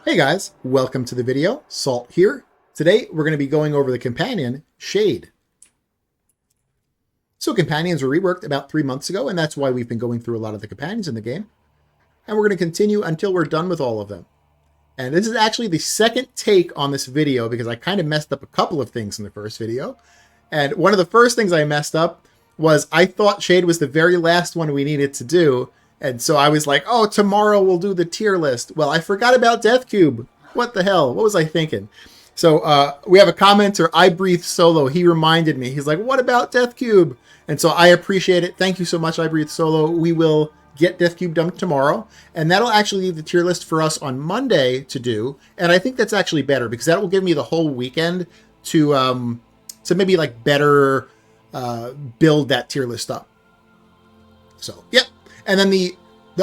Hey guys, welcome to the video. Salt here. Today we're going to be going over the companion, Shade. So companions were reworked about 3 months ago, and that's why we've been going through a lot of the companions in the game. And we're going to continue until we're done with all of them. And this is actually the second take on this video because I kind of messed up a couple of things in the first video. And one of the first things I messed up was I thought Shade was the very last one we needed to do. And so I was like, oh, tomorrow we'll do the tier list. Well, I forgot about Death Cube. What the hell? What was I thinking? So we have a commenter, I Breathe Solo. He reminded me. He's like, what about Death Cube? And so I appreciate it. Thank you so much, I Breathe Solo. We will get Death Cube done tomorrow. And that'll actually leave the tier list for us on Monday to do. And I think that's actually better because that will give me the whole weekend to maybe like better build that tier list up. So, yep. And then the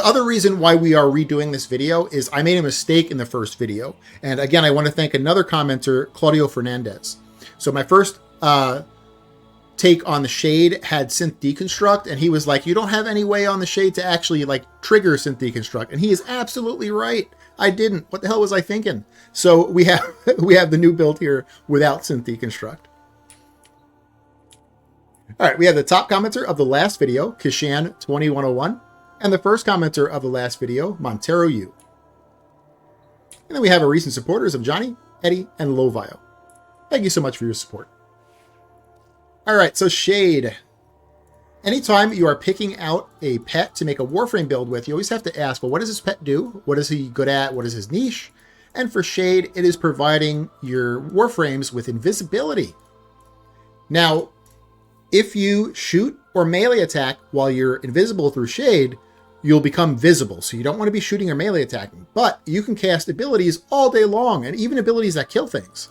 other reason why we are redoing this video is I made a mistake in the first video. And again, I want to thank another commenter, Claudio Fernandez. So my first take on the Shade had Synth Deconstruct, and he was like, you don't have any way on the Shade to actually like trigger Synth Deconstruct. And he is absolutely right. I didn't. What the hell was I thinking? So we have the new build here without Synth Deconstruct. All right, we have the top commenter of the last video, Kishan2101. And the first commenter of the last video, Montero U. And then we have our recent supporters of Johnny, Eddie, and Lovio. Thank you so much for your support. All right, so Shade. Anytime you are picking out a pet to make a Warframe build with, you always have to ask, well, what does this pet do? What is he good at? What is his niche? And for Shade, it is providing your Warframes with invisibility. Now, if you shoot or melee attack while you're invisible through Shade, you'll become visible. So you don't want to be shooting or melee attacking, but you can cast abilities all day long and even abilities that kill things.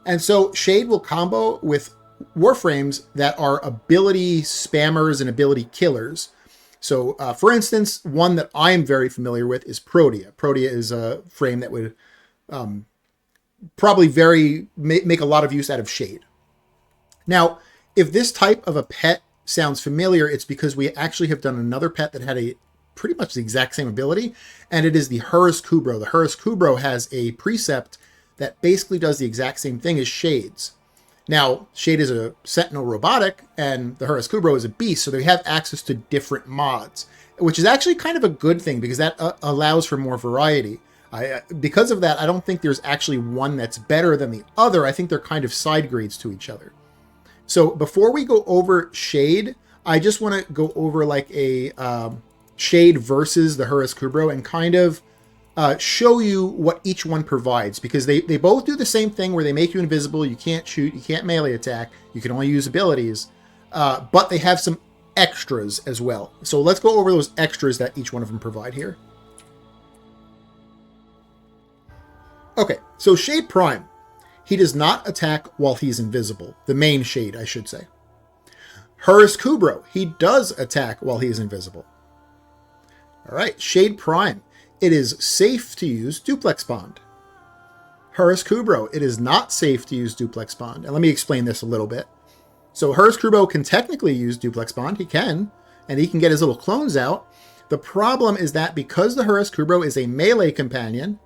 And so Shade will combo with Warframes that are ability spammers and ability killers. So for instance, one that I'm very familiar with is Protea. Protea is a frame that would probably make a lot of use out of Shade. Now, if this type of a pet sounds familiar, it's because we actually have done another pet that had a pretty much the exact same ability, and it is the Huras Kubrow. The Huras Kubrow has a precept that basically does the exact same thing as Shade's. Now, Shade is a sentinel robotic, and the Huras Kubrow is a beast, so they have access to different mods, which is actually kind of a good thing because that allows for more variety. Because of that, I don't think there's actually one that's better than the other. I think they're kind of side grades to each other. So before we go over Shade, I just want to go over like a Shade versus the Huras Kubrow and kind of show you what each one provides, because they both do the same thing where they make you invisible. You can't shoot, you can't melee attack, you can only use abilities, but they have some extras as well. So let's go over those extras that each one of them provide here. Okay, so Shade Prime. He does not attack while he's invisible. The main Shade, I should say. Huras Kubrow. He does attack while he is invisible. All right, Shade Prime. It is safe to use Duplex Bond. Huras Kubrow. It is not safe to use Duplex Bond. And let me explain this a little bit. So Huras Kubrow can technically use Duplex Bond. He can. And he can get his little clones out. The problem is that because the Huras Kubrow is a melee companion,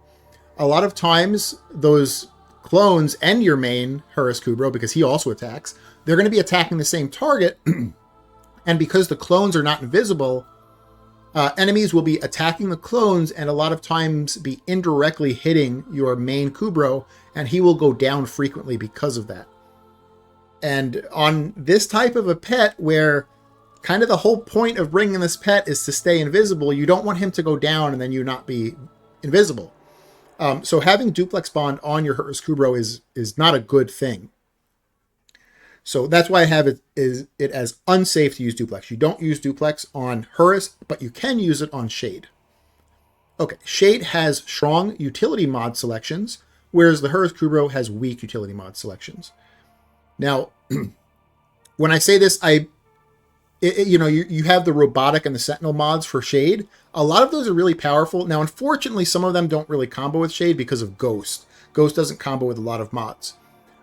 a lot of times those clones and your main Huras Kubrow, because he also attacks, they're going to be attacking the same target. And because the clones are not invisible, enemies will be attacking the clones and a lot of times be indirectly hitting your main Kubrow, and he will go down frequently because of that. And on this type of a pet where kind of the whole point of bringing this pet is to stay invisible, you don't want him to go down and then you not be invisible. So having Duplex Bond on your Huras Kubrow is not a good thing. So that's why I have it as unsafe to use Duplex. You don't use Duplex on Huras, but you can use it on Shade. Okay, Shade has strong utility mod selections, whereas the Huras Kubrow has weak utility mod selections. Now, when I say this, you have the robotic and the sentinel mods for Shade. A lot of those are really powerful. Now, unfortunately, some of them don't really combo with Shade because of Ghost. Ghost doesn't combo with a lot of mods.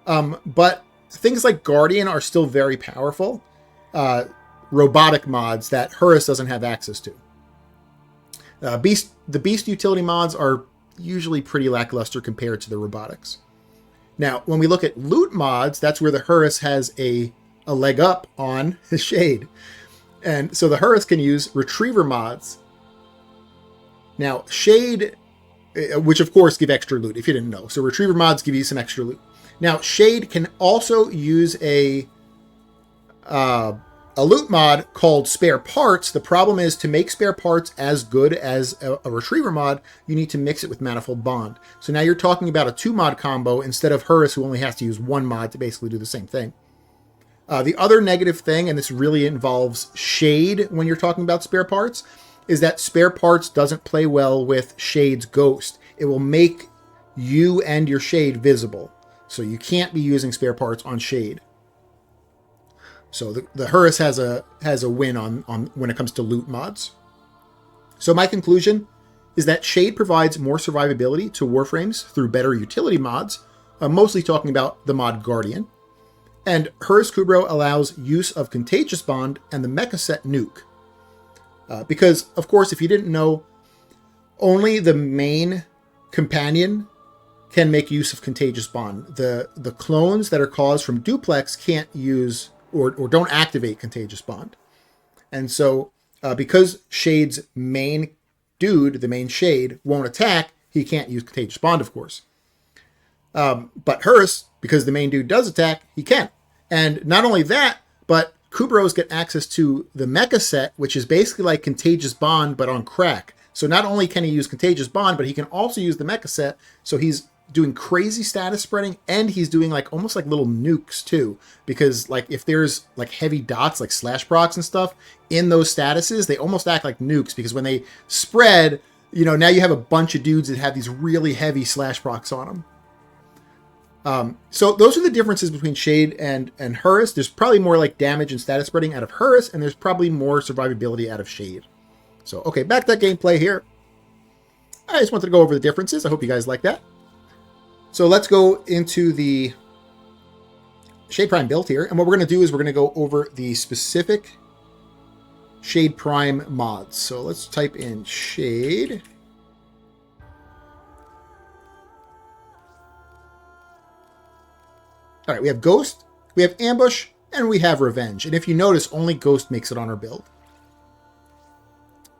But things like Guardian are still very powerful. Robotic mods that Huras doesn't have access to. The Beast utility mods are usually pretty lackluster compared to the robotics. Now, when we look at loot mods, that's where the Hurus has a leg up on the Shade. And so the Hurus can use retriever mods. Now, Shade, which of course give extra loot, if you didn't know. So retriever mods give you some extra loot. Now, Shade can also use a loot mod called spare parts. The problem is, to make spare parts as good as a retriever mod, you need to mix it with manifold bond. So now you're talking about a 2-mod combo instead of Hurus, who only has to use 1 mod to basically do the same thing. The other negative thing, and this really involves Shade when you're talking about spare parts, is that spare parts doesn't play well with Shade's ghost. It will make you and your Shade visible. So you can't be using spare parts on Shade. So the Hurus has a win on when it comes to loot mods. So my conclusion is that Shade provides more survivability to Warframes through better utility mods. I'm mostly talking about the mod Guardian. And Hurus Kubrow allows use of Contagious Bond and the Mecha Set Nuke. Because, of course, if you didn't know, only the main companion can make use of Contagious Bond. The clones that are caused from Duplex can't use or don't activate Contagious Bond. And so, because Shade's main dude, the main Shade, won't attack, he can't use Contagious Bond, of course. But Hurus, because the main dude does attack, he can. And not only that, but Kubrows get access to the Mecha Set, which is basically like Contagious Bond, but on crack. So not only can he use Contagious Bond, but he can also use the Mecha Set. So he's doing crazy status spreading, and he's doing like almost like little nukes too. Because like if there's like heavy dots, like slash procs and stuff in those statuses, they almost act like nukes, because when they spread, you know, now you have a bunch of dudes that have these really heavy slash procs on them. So those are the differences between Shade and Hurus. There's probably more like damage and status spreading out of Hurus, and there's probably more survivability out of Shade. So, okay, back to that gameplay here. I just wanted to go over the differences. I hope you guys like that. So let's go into the Shade Prime build here. And what we're going to do is we're going to go over the specific Shade Prime mods. So let's type in Shade. All right, we have Ghost, we have Ambush, and we have Revenge. And if you notice, only Ghost makes it on our build.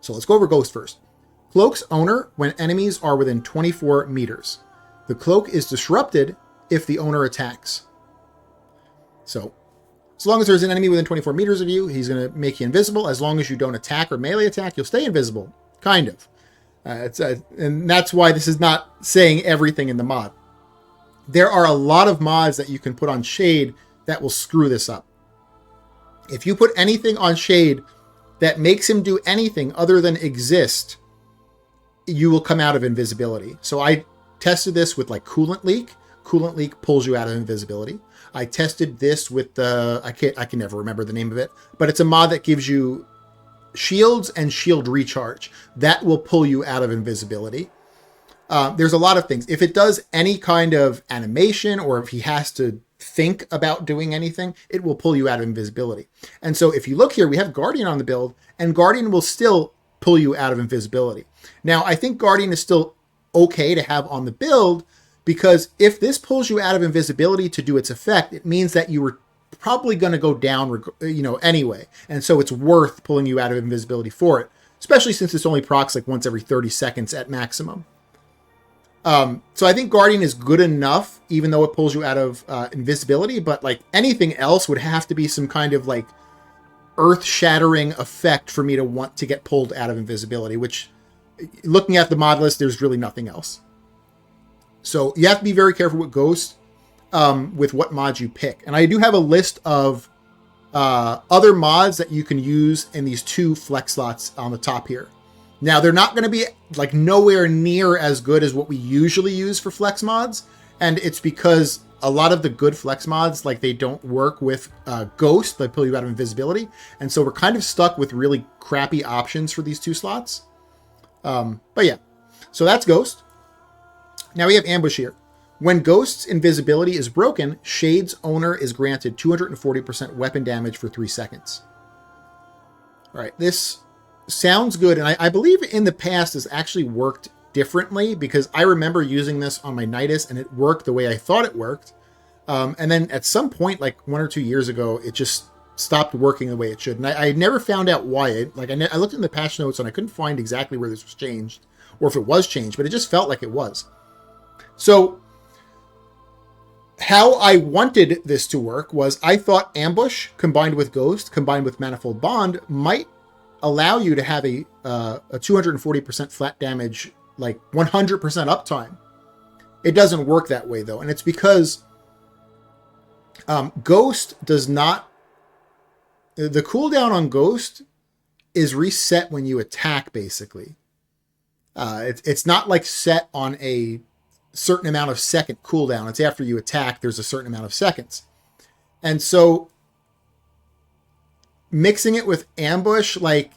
So let's go over Ghost first. Cloak's owner when enemies are within 24 meters. The cloak is disrupted if the owner attacks. So, as long as there's an enemy within 24 meters of you, he's going to make you invisible. As long as you don't attack or melee attack, you'll stay invisible. Kind of. And that's why this is not saying everything in the mod. There are a lot of mods that you can put on Shade that will screw this up. If you put anything on Shade that makes him do anything other than exist, you will come out of invisibility. So I tested this with like Coolant Leak. Coolant Leak pulls you out of invisibility. I tested this with the, I can never remember the name of it, but it's a mod that gives you shields and shield recharge. That will pull you out of invisibility. There's a lot of things. If it does any kind of animation, or if he has to think about doing anything, it will pull you out of invisibility. And so if you look here, we have Guardian on the build, and Guardian will still pull you out of invisibility. Now, I think Guardian is still okay to have on the build, because if this pulls you out of invisibility to do its effect, it means that you were probably going to go down, anyway. And so it's worth pulling you out of invisibility for it, especially since it's only procs like once every 30 seconds at maximum. So I think Guardian is good enough, even though it pulls you out of invisibility, but like anything else would have to be some kind of like earth-shattering effect for me to want to get pulled out of invisibility, which, looking at the mod list, there's really nothing else. So you have to be very careful with Ghost, with what mods you pick. And I do have a list of other mods that you can use in these 2 flex slots on the top here. Now, they're not going to be like nowhere near as good as what we usually use for flex mods. And it's because a lot of the good flex mods, like they don't work with Ghost. They pull you out of invisibility. And so we're kind of stuck with really crappy options for these 2 slots. But yeah, so that's Ghost. Now we have Ambush here. When Ghost's invisibility is broken, Shade's owner is granted 240% weapon damage for 3 seconds. All right, this sounds good, and I believe in the past has actually worked differently because I remember using this on my Nidus and it worked the way I thought it worked. And then at some point, like 1 or 2 years ago, it just stopped working the way it should. And I never found out why. I looked in the patch notes and I couldn't find exactly where this was changed or if it was changed, but it just felt like it was. So how I wanted this to work was I thought Ambush combined with Ghost combined with Manifold Bond might allow you to have a 240% flat damage, like 100% uptime. It doesn't work that way though. And it's because Ghost does not, the cooldown on Ghost is reset when you attack basically. It's not like set on a certain amount of second cooldown. It's after you attack, there's a certain amount of seconds. And so mixing it with Ambush, like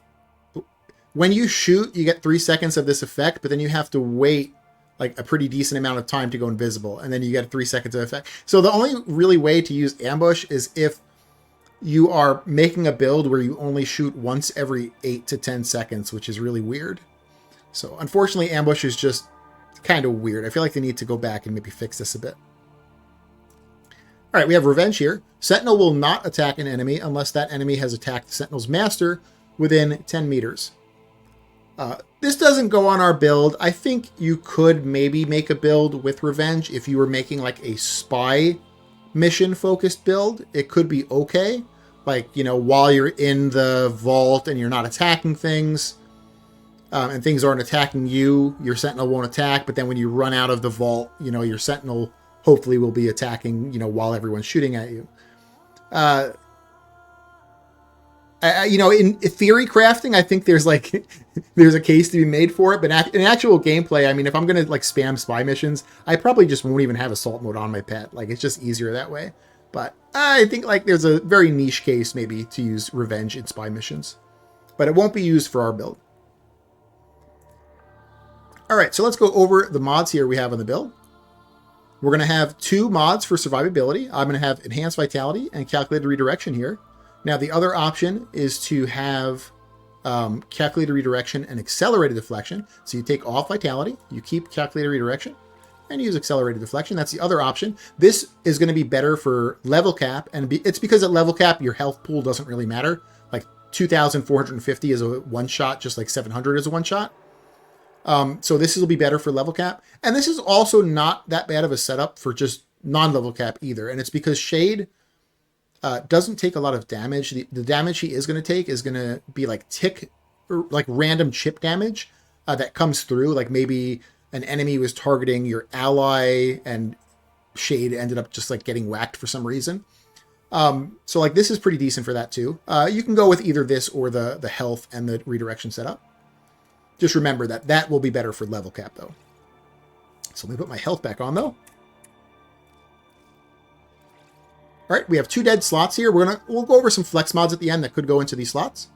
when you shoot, you get 3 seconds of this effect, but then you have to wait like a pretty decent amount of time to go invisible. And then you get 3 seconds of effect. So the only really way to use Ambush is if you are making a build where you only shoot once every 8 to 10 seconds, which is really weird. So unfortunately, Ambush is just kind of weird. I feel like they need to go back and maybe fix this a bit. All right, we have Revenge here. Sentinel will not attack an enemy unless that enemy has attacked the Sentinel's master within 10 meters. This doesn't go on our build. I think you could maybe make a build with Revenge if you were making like a spy mission focused build. It could be okay. Like, you know, while you're in the vault and you're not attacking things, and things aren't attacking you, your Sentinel won't attack. But then when you run out of the vault, you know, your Sentinel hopefully will be attacking, you know, while everyone's shooting at you. You know, in theory crafting, I think there's like, there's a case to be made for it. But in actual gameplay, I mean, if I'm going to like spam spy missions, I probably just won't even have assault mode on my pet. Like, it's just easier that way. But I think like there's a very niche case maybe to use Revenge in spy missions. But it won't be used for our build. All right, so let's go over the mods here we have on the build. We're going to have 2 mods for survivability. I'm going to have Enhanced Vitality and Calculated Redirection here. Now, the other option is to have Calculated Redirection and Accelerated Deflection. So you take off Vitality, you keep Calculated Redirection, and use Accelerated Deflection. That's the other option. This is going to be better for level cap, and it's because at level cap, your health pool doesn't really matter. Like 2,450 is a one-shot, just like 700 is a one-shot. So this will be better for level cap. And this is also not that bad of a setup for just non-level cap either. And it's because Shade doesn't take a lot of damage. The damage he is going to take is going to be like like random chip damage that comes through. Like maybe an enemy was targeting your ally and Shade ended up just like getting whacked for some reason. So like this is pretty decent for that too. You can go with either this or the health and the redirection setup. Just remember that that will be better for level cap, though. So let me put my health back on, though. All right, we have 2 dead slots here. We'll go over some flex mods at the end that could go into these slots.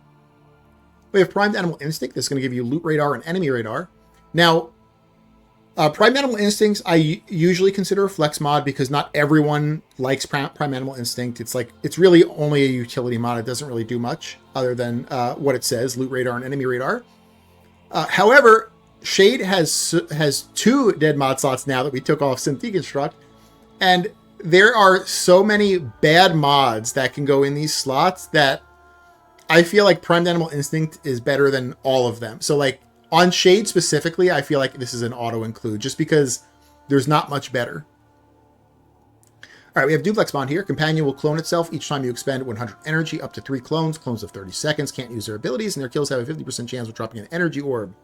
We have Primed Animal Instinct. That's going to give you Loot Radar and Enemy Radar. Now, Primed Animal Instincts I usually consider a flex mod because not everyone likes Primed Animal Instinct. It's really only a utility mod. It doesn't really do much other than what it says, Loot Radar and Enemy Radar. However, Shade has 2 dead mod slots now that we took off Synth Deconstruct, and there are so many bad mods that can go in these slots that I feel like Primed Animal Instinct is better than all of them. So like on Shade specifically, I feel like this is an auto include just because there's not much better. All right, we have Duplex Bond here. Companion will clone itself each time you expend 100 energy, up to 3 clones. Clones of 30 seconds can't use their abilities, and their kills have a 50% chance of dropping an energy orb.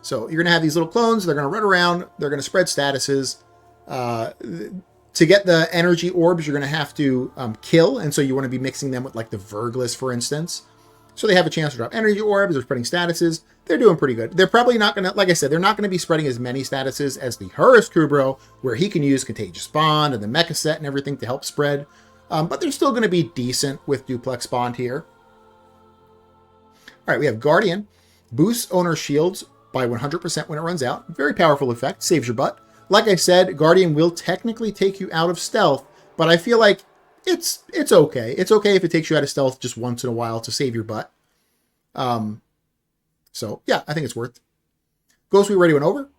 So you're going to have these little clones. They're going to run around. They're going to spread statuses. To get the energy orbs, you're going to have to kill, and so you want to be mixing them with like the Verglis, for instance. So they have a chance to drop energy orbs. They're spreading statuses. They're doing pretty good. They're probably not going to, like I said, they're not going to be spreading as many statuses as the Huras kubrow, where he can use Contagious Bond and the Mecha set and everything to help spread. But they're still going to be decent with Duplex Bond here. All right, we have Guardian. Boosts owner shields by 100% when it runs out. Very powerful effect. Saves your butt. Like I said, Guardian will technically take you out of stealth, but I feel like it's okay. It's okay if it takes you out of stealth just once in a while to save your butt. So yeah, I think it's worth. Ghost we already went over.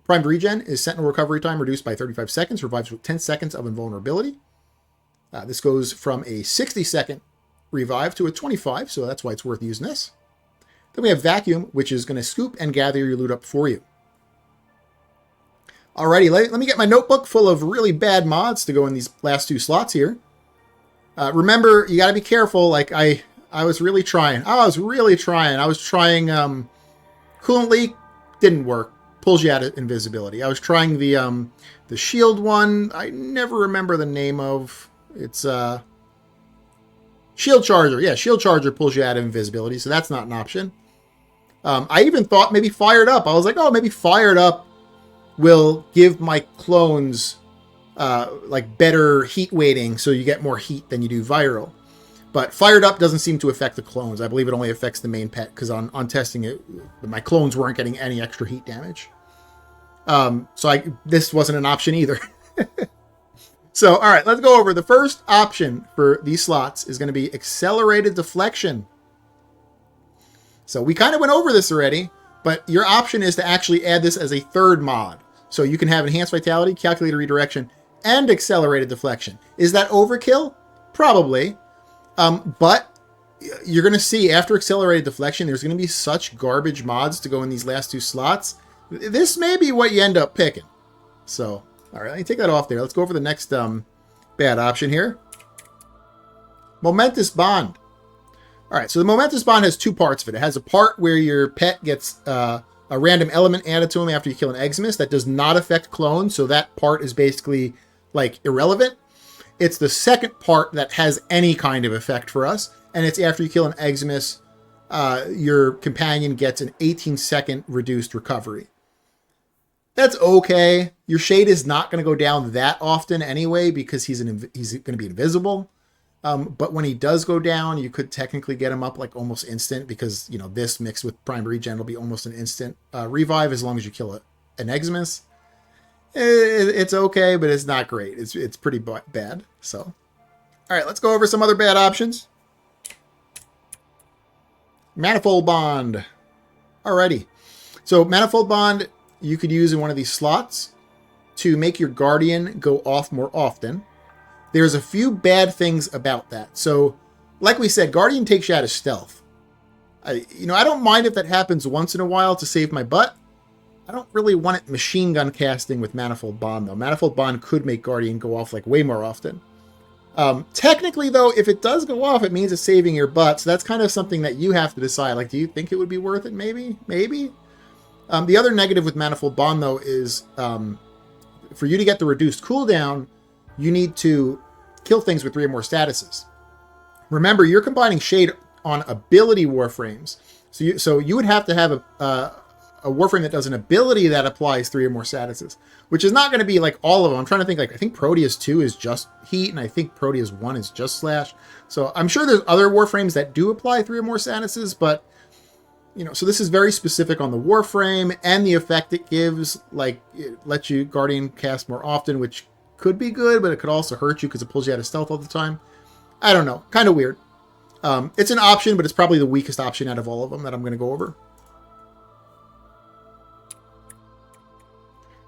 Primed regen is sentinel recovery time reduced by 35 seconds, revives with 10 seconds of invulnerability. This goes from a 60-second revive to a 25, so that's why it's worth using this. Then we have vacuum, which is going to scoop and gather your loot up for you. Alrighty, let me get my notebook full of really bad mods to go in these last 2 slots here. Remember, you got to be careful. Like I was really trying. I was trying coolant leak, didn't work. Pulls you out of invisibility. I was trying the shield one. I never remember the name of. It's shield charger. Yeah, shield charger pulls you out of invisibility, so that's not an option. I even thought maybe fired up. I was like, oh, maybe fired up will give my clones like better heat weighting, so you get more heat than you do viral. But fired up doesn't seem to affect the clones. I believe it only affects the main pet, because on testing it, my clones weren't getting any extra heat damage. So this wasn't an option either. So, all right, let's go over. The first option for these slots is going to be accelerated deflection. So we kind of went over this already, but your option is to actually add this as a third mod. So you can have enhanced vitality, calculated redirection, and accelerated deflection. Is that overkill? Probably. But you're going to see after accelerated deflection, there's going to be such garbage mods to go in these last 2 slots. This may be what you end up picking. So, all right, let me take that off there. Let's go over the next bad option here. Momentous Bond. All right, so the Momentous Bond has 2 parts of it. It has a part where your pet gets a random element added to him after you kill an Eximus. That does not affect clones, so that part is basically like irrelevant. It's the second part that has any kind of effect for us, and it's after you kill an Eximus, your companion gets an 18-second reduced recovery. That's okay. Your shade is not going to go down that often anyway, because he's going to be invisible. But when he does go down, you could technically get him up like almost instant, because, you know, this mixed with prime regen will be almost an instant revive as long as you kill an Eximus. It's okay, but it's not great. It's pretty bad. So, all right, let's go over some other bad options. Manifold Bond. Alrighty. So Manifold Bond you could use in one of these slots to make your Guardian go off more often. There's a few bad things about that. So, like we said, Guardian takes you out of stealth. I don't mind if that happens once in a while to save my butt. I don't really want it machine gun casting with Manifold Bond, though. Manifold Bond could make Guardian go off like way more often. Technically, though, if it does go off, it means it's saving your butt. So that's kind of something that you have to decide. Like, do you think it would be worth it? Maybe? Maybe? The other negative with Manifold Bond, though, is for you to get the reduced cooldown, you need to kill things with 3 or more statuses. Remember, you're combining Shade on ability Warframes. So you would have to have a Warframe that does an ability that applies 3 or more statuses, which is not going to be like all of them. I'm trying to think, like, I think Proteus 2 is just Heat, and I think Proteus 1 is just Slash. So I'm sure there's other Warframes that do apply 3 or more statuses, but, you know, so this is very specific on the Warframe and the effect it gives. Like, it lets you Guardian cast more often, which could be good, but it could also hurt you because it pulls you out of stealth all the time. I don't know. Kind of weird. It's an option, but it's probably the weakest option out of all of them that I'm going to go over.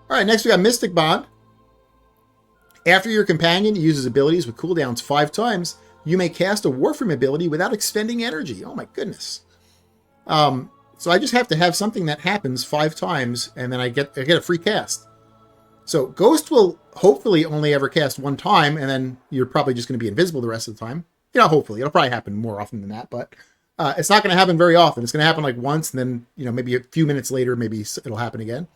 All right, next we got Mystic Bond. After your companion uses abilities with cooldowns 5 times, you may cast a Warframe ability without expending energy. Oh my goodness. So I just have to have something that happens 5 times, and then I get a free cast. So Ghost will hopefully only ever cast 1 time, and then you're probably just going to be invisible the rest of the time. You know, hopefully. It'll probably happen more often than that, but it's not going to happen very often. It's going to happen like once, and then, you know, maybe a few minutes later, maybe it'll happen again.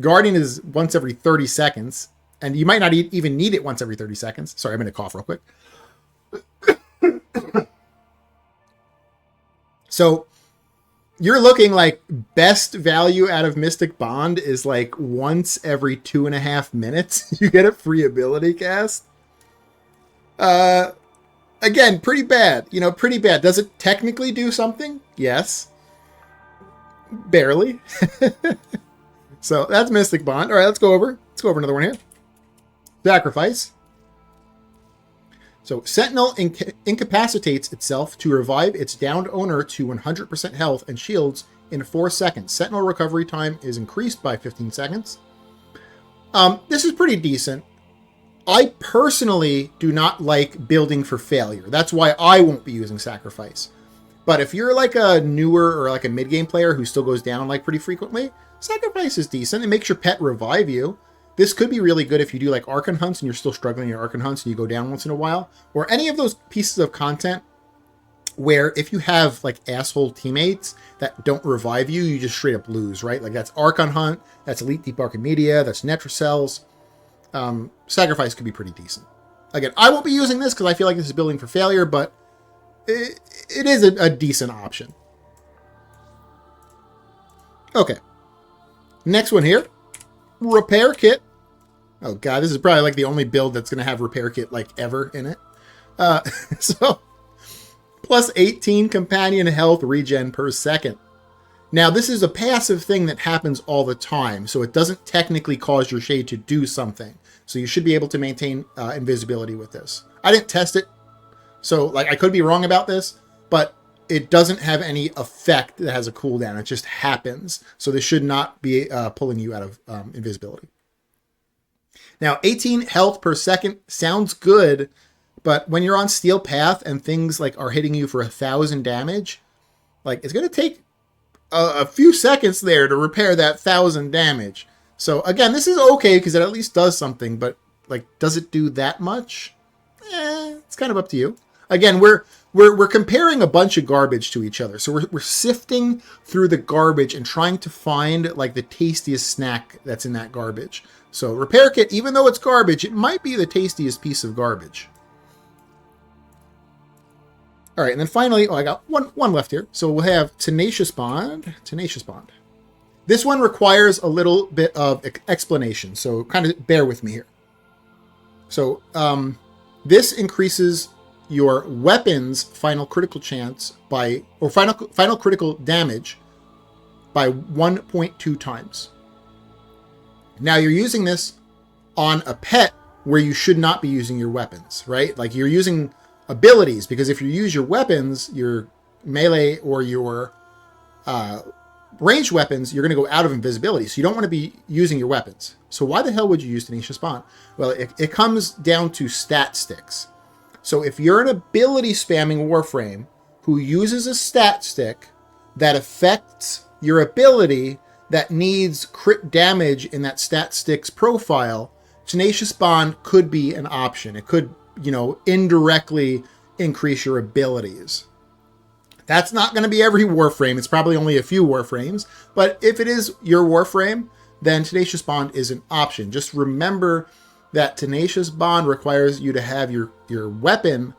Guardian is once every 30 seconds, and you might not even need it once every 30 seconds. Sorry, I'm going to cough real quick. So you're looking like best value out of Mystic Bond is like once every 2.5 minutes, you get a free ability cast. Again, pretty bad. You know, pretty bad. Does it technically do something? Yes. Barely. So that's Mystic Bond. All right, let's go over another one here. Sacrifice. So Sentinel incapacitates itself to revive its downed owner to 100% health and shields in 4 seconds. Sentinel recovery time is increased by 15 seconds. This is pretty decent. I personally do not like building for failure. That's why I won't be using Sacrifice. But if you're like a newer or like a mid-game player who still goes down like pretty frequently, Sacrifice is decent. It makes your pet revive you. This could be really good if you do like Archon hunts and you're still struggling in your Archon hunts and you go down once in a while. Or any of those pieces of content where if you have like asshole teammates that don't revive you, you just straight up lose, right? Like that's Archon hunt, that's Elite Deep Archon Media, that's Netracells. Sacrifice could be pretty decent. Again, I won't be using this because I feel like this is building for failure, but it is a decent option. Okay. Next one here. Repair Kit. Oh god, this is probably like the only build that's going to have Repair Kit like ever in it. So, plus 18 companion health regen per second. Now, this is a passive thing that happens all the time, so it doesn't technically cause your shade to do something. So you should be able to maintain invisibility with this. I didn't test it, so like I could be wrong about this, but it doesn't have any effect that has a cooldown. It just happens. So this should not be pulling you out of invisibility. Now, 18 health per second sounds good, but when you're on Steel Path and things like are hitting you for 1,000 damage, like it's going to take a few seconds there to repair that 1,000 damage. So again, this is okay because it at least does something, but like, does it do that much? It's kind of up to you. Again, we're comparing a bunch of garbage to each other. So we're sifting through the garbage and trying to find like the tastiest snack that's in that garbage. So Repair Kit, even though it's garbage, it might be the tastiest piece of garbage. All right, and then finally, I got one left here. So we'll have Tenacious Bond. Tenacious Bond. This one requires a little bit of explanation, so kind of bear with me here. So this increases your weapon's final critical chance by, or final critical damage by 1.2 times. Now you're using this on a pet where you should not be using your weapons, right? Like you're using abilities, because if you use your weapons, your melee or your ranged weapons, you're going to go out of invisibility. So you don't want to be using your weapons. So why the hell would you use Tenacious Bond? Well, it comes down to stat sticks. So if you're an ability spamming Warframe who uses a stat stick that affects your ability that needs crit damage in that stat stick's profile, Tenacious Bond could be an option. It could, indirectly increase your abilities. That's not going to be every Warframe. It's probably only a few Warframes. But if it is your Warframe, then Tenacious Bond is an option. Just remember that Tenacious Bond requires you to have your weapon,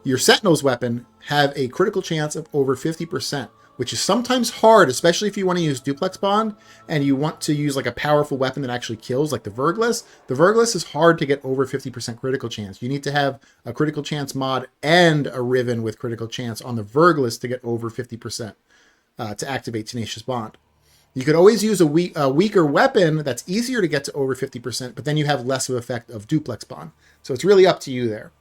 your Sentinel's weapon, have a critical chance of over 50%, which is sometimes hard, especially if you want to use Duplex Bond and you want to use like a powerful weapon that actually kills, like the Vergless. The Vergless is hard to get over 50% critical chance. You need to have a critical chance mod and a Riven with critical chance on the Vergless to get over 50% to activate Tenacious Bond. You could always use a weaker weapon that's easier to get to over 50%, but then you have less of effect of Duplex Bond. So it's really up to you there.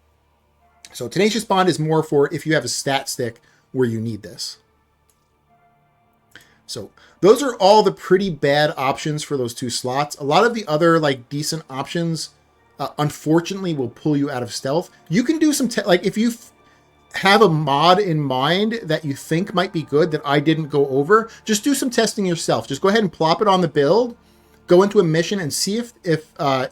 So Tenacious Bond is more for if you have a stat stick where you need this. So those are all the pretty bad options for those two slots. A lot of the other like decent options, unfortunately, will pull you out of stealth. You can do some, like if you have a mod in mind that you think might be good that I didn't go over, just do some testing yourself. Just go ahead and plop it on the build, go into a mission and see if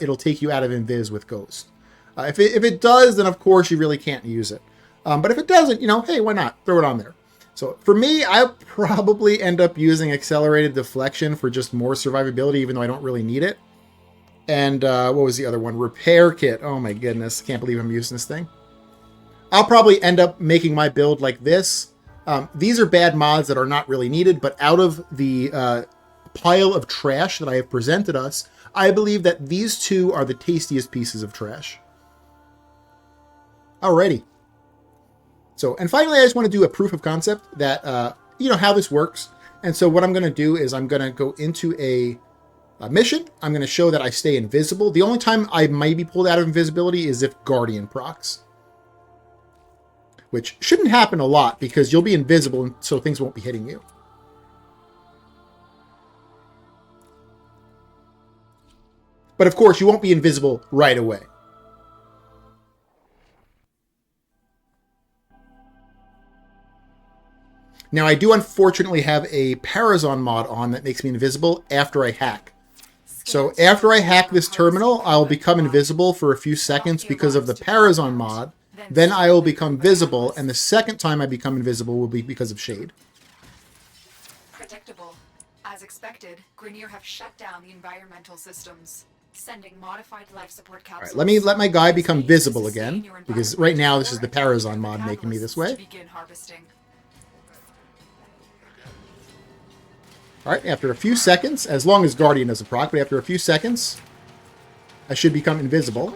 it'll take you out of Invis with Ghost. If it does, then of course you really can't use it. But if it doesn't, hey, why not? Throw it on there. So for me, I'll probably end up using Accelerated Deflection for just more survivability, even though I don't really need it. And what was the other one? Repair Kit. Oh my goodness. Can't believe I'm using this thing. I'll probably end up making my build like this. These are bad mods that are not really needed, but out of the pile of trash that I have presented us, I believe that these two are the tastiest pieces of trash. Alrighty. So, and finally, I just want to do a proof of concept that, how this works. And so what I'm going to do is I'm going to go into a mission. I'm going to show that I stay invisible. The only time I might be pulled out of invisibility is if Guardian procs, which shouldn't happen a lot because you'll be invisible, and so things won't be hitting you. But of course, you won't be invisible right away. Now, I do unfortunately have a Parazon mod on that makes me invisible after I hack. So after I hack this terminal, I'll become invisible for a few seconds because of the Parazon mod. Then I will become visible, and the second time I become invisible will be because of Shade. Predictable. As expected, Grenier have shut down the environmental systems, sending modified life support capsules. All right, let my guy become visible again, because right now this is the Parazon mod making me this way. Alright, after a few seconds, as long as Guardian doesn't proc, but after a few seconds, I should become invisible.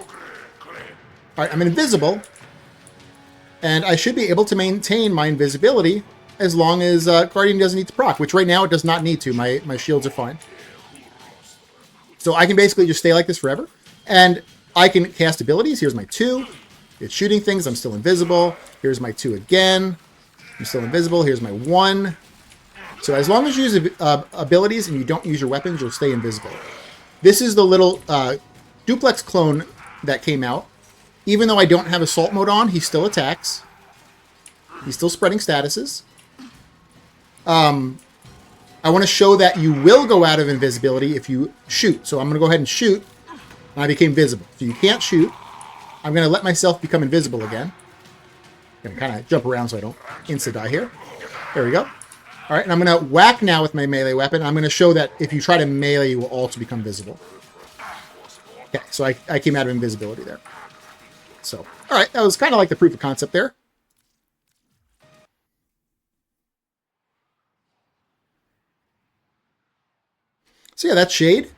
Alright, I'm invisible, and I should be able to maintain my invisibility as long as Guardian doesn't need to proc, which right now it does not need to. My shields are fine. So I can basically just stay like this forever, and I can cast abilities. Here's my 2. It's shooting things. I'm still invisible. Here's my 2 again. I'm still invisible. Here's my 1. So as long as you use abilities and you don't use your weapons, you'll stay invisible. This is the little duplex clone that came out. Even though I don't have assault mode on, he still attacks. He's still spreading statuses. I want to show that you will go out of invisibility if you shoot. So I'm going to go ahead and shoot, and I became visible. So you can't shoot. I'm going to let myself become invisible again. I'm going to kind of jump around so I don't insta-die here. There we go. All right, and I'm going to whack now with my melee weapon. I'm going to show that if you try to melee, you will also become visible. Okay, so I came out of invisibility there. So, all right, that was kind of like the proof of concept there. So yeah, that's Shade.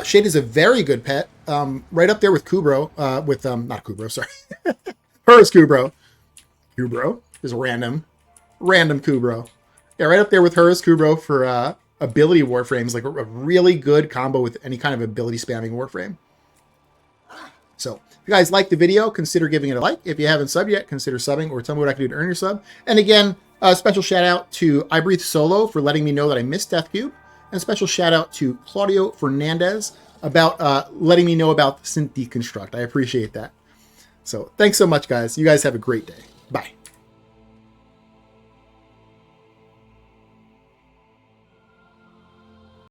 Shade is a very good pet. Right up there with kubrow. Not kubrow, sorry. Huras kubrow. Kubrow is random kubrow. Yeah, right up there with Huras kubrow for ability warframes, like a really good combo with any kind of ability spamming warframe. So, if you guys like the video, consider giving it a like. If you haven't subbed yet, consider subbing or tell me what I can do to earn your sub. And again, a special shout out to I Breathe Solo for letting me know that I missed Death Cube. And a special shout out to Claudio Fernandez about letting me know about the synth deconstruct. I appreciate that. So, thanks so much, guys. You guys have a great day. Bye.